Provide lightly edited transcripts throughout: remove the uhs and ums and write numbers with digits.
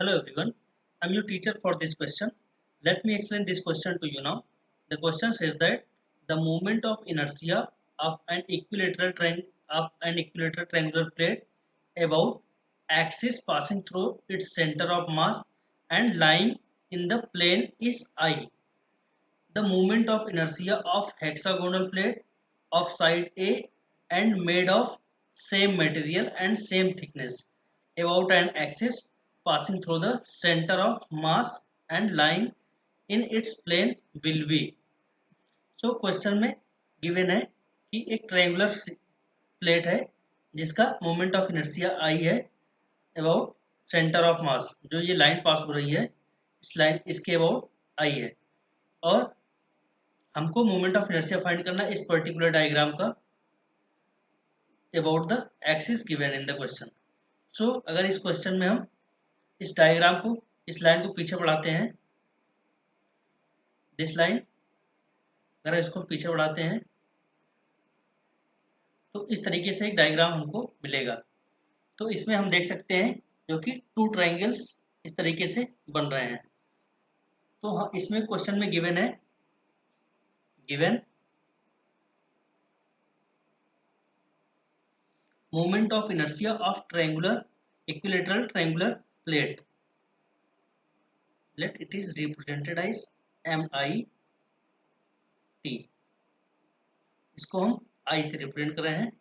Hello everyone, I'm your teacher for this question. Let me explain this question to you now. The question says that the moment of inertia of an equilateral triangular plate about axis passing through its center of mass and lying in the plane is I. The moment of inertia of hexagonal plate of side A and made of same material and same thickness about an axis passing through the center of mass and lying in its plane will be. So question में given है कि एक triangular plate है जिसका moment of inertia I है about centre of mass, जो ये line पास हो रही है इस लाइन इसके अबाउट आई है, और हमको मोमेंट ऑफ इनर्शिया फाइंड करना है इस पर्टिकुलर डायग्राम का about the axis given in the question. So अगर इस क्वेश्चन में हम इस डायग्राम को, इस लाइन को पीछे बढ़ाते हैं, दिस लाइन अगर इसको पीछे बढ़ाते हैं तो इस तरीके से एक डायग्राम हमको मिलेगा। तो इसमें हम देख सकते हैं जो कि टू ट्रायंगल्स इस तरीके से बन रहे हैं। तो हम इसमें क्वेश्चन में गिवन है, given moment of inertia of equilateral triangular plate, let it is represented as MIT, इसको हम I से रिप्रेजेंट कर रहे हैं,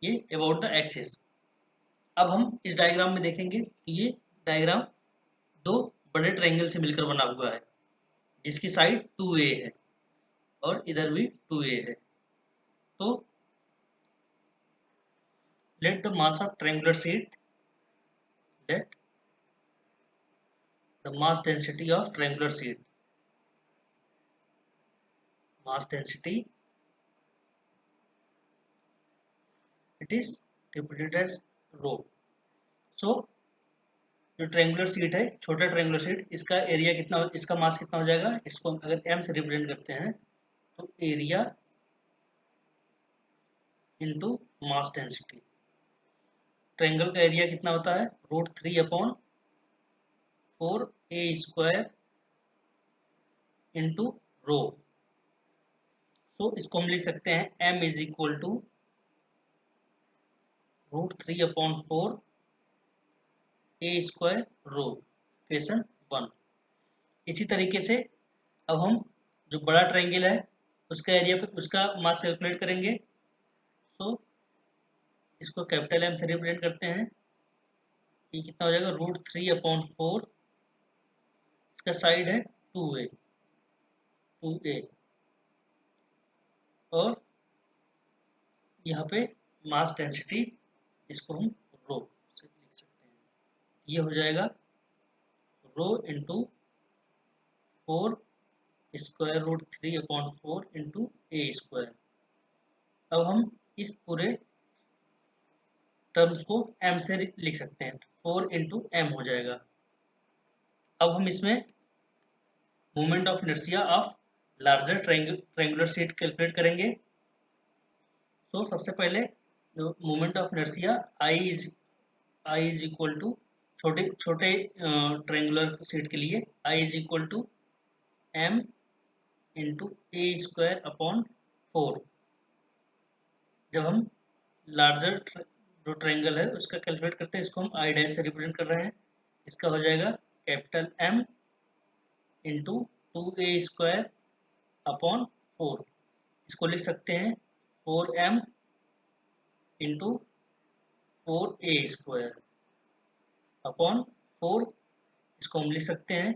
ये अबाउट द एक्सिस। अब हम इस डायग्राम में देखेंगे कि ये डायग्राम दो बड़े ट्रायंगल से मिलकर बना हुआ है जिसकी साइड 2A है और इधर भी 2A है। तो let the mass of triangular sheet, let the mass density of triangular sheet, mass density, it is represented as rho. So जो ट्रायंगुलर शीट है, छोटा ट्रायंगुलर शीट, इसका एरिया कितना, इसका मास कितना हो जाएगा, इसको अगर m से रिप्रेजेंट करते हैं तो area into mass density. Triangle का एरिया कितना होता है, √3/4a² इंटू रो। सो इसको हम लिख सकते हैं m is equal to √3/4a² rho, equation 1। इसी तरीके से अब हम जो बड़ा ट्रायंगल है उसका एरिया, फिर उसका मास कैलकुलेट करेंगे। सो इसको कैपिटल M से रिप्रेजेंट करते हैं, ये कितना हो जाएगा, √3/4, इसका साइड है 2A और यहाँ पे मास डेंसिटी, इसको हम रो से लिख सकते हैं, ये हो जाएगा रो इंटू 4√3/4 इंटू A²। अब हम इस पूरे टर्म्स को m से लिख सकते हैं, 4 इंटू m हो जाएगा। अब हम इसमें moment of inertia of larger triangular sheet calculate करेंगे। तो सबसे पहले जो moment of inertia I is equal to, छोटे ट्रायंगुलर शीट के लिए I is equal to m into A²/4। जब हम लार्जर जो ट्रायंगल है उसका कैलकुलेट करते हैं, इसको हम I डैश से रिप्रेजेंट कर रहे हैं, इसका हो जाएगा कैपिटल M इंटू 2A²/4। इसको लिख सकते हैं 4m इंटू 4A²/4। इसको हम लिख सकते हैं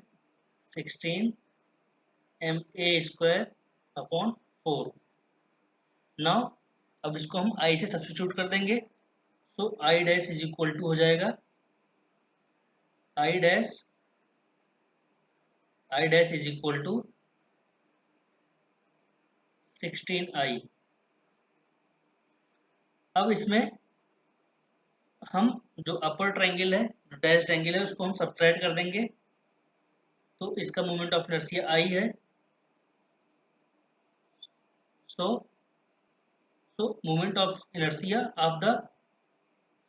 16ma²/4। नाउ अब इसको हम I से सब्स्टिट्यूट कर देंगे। So I dash is equal to हो जाएगा I dash is equal to 16I। अब इसमें हम जो अपर ट्रायंगल है, जो डैश एंगल है, उसको हम सब्ट्रैक्ट कर देंगे। तो इसका मोमेंट ऑफ इनर्शिया I है। सो moment of inertia of the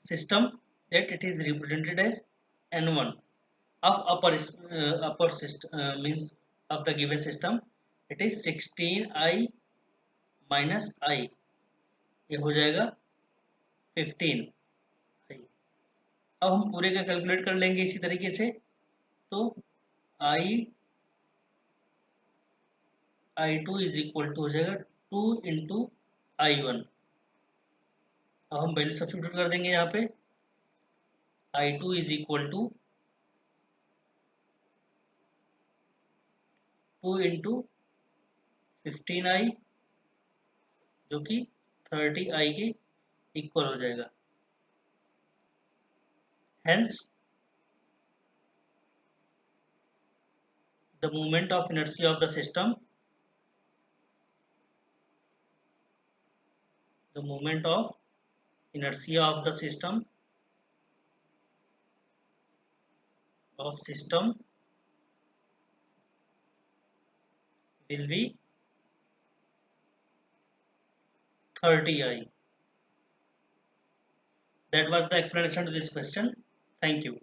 system, that it is represented as n1, of upper system means of the given system, it is 16i minus I, ये हो जाएगा 15i। अब हम पूरे का कैलकुलेट कर लेंगे इसी तरीके से। तो I2 इज इक्वल टू हो जाएगा 2 इंटू I1। अब हम वैल्यू सब्स्टिट्यूट कर देंगे यहाँ पे। I2 is equal to 2 into 15i, जो कि 30i के इक्वल हो जाएगा। Hence the moment of inertia of the system, the moment of inertia of the system will be 30i. That was the explanation to this question. Thank you.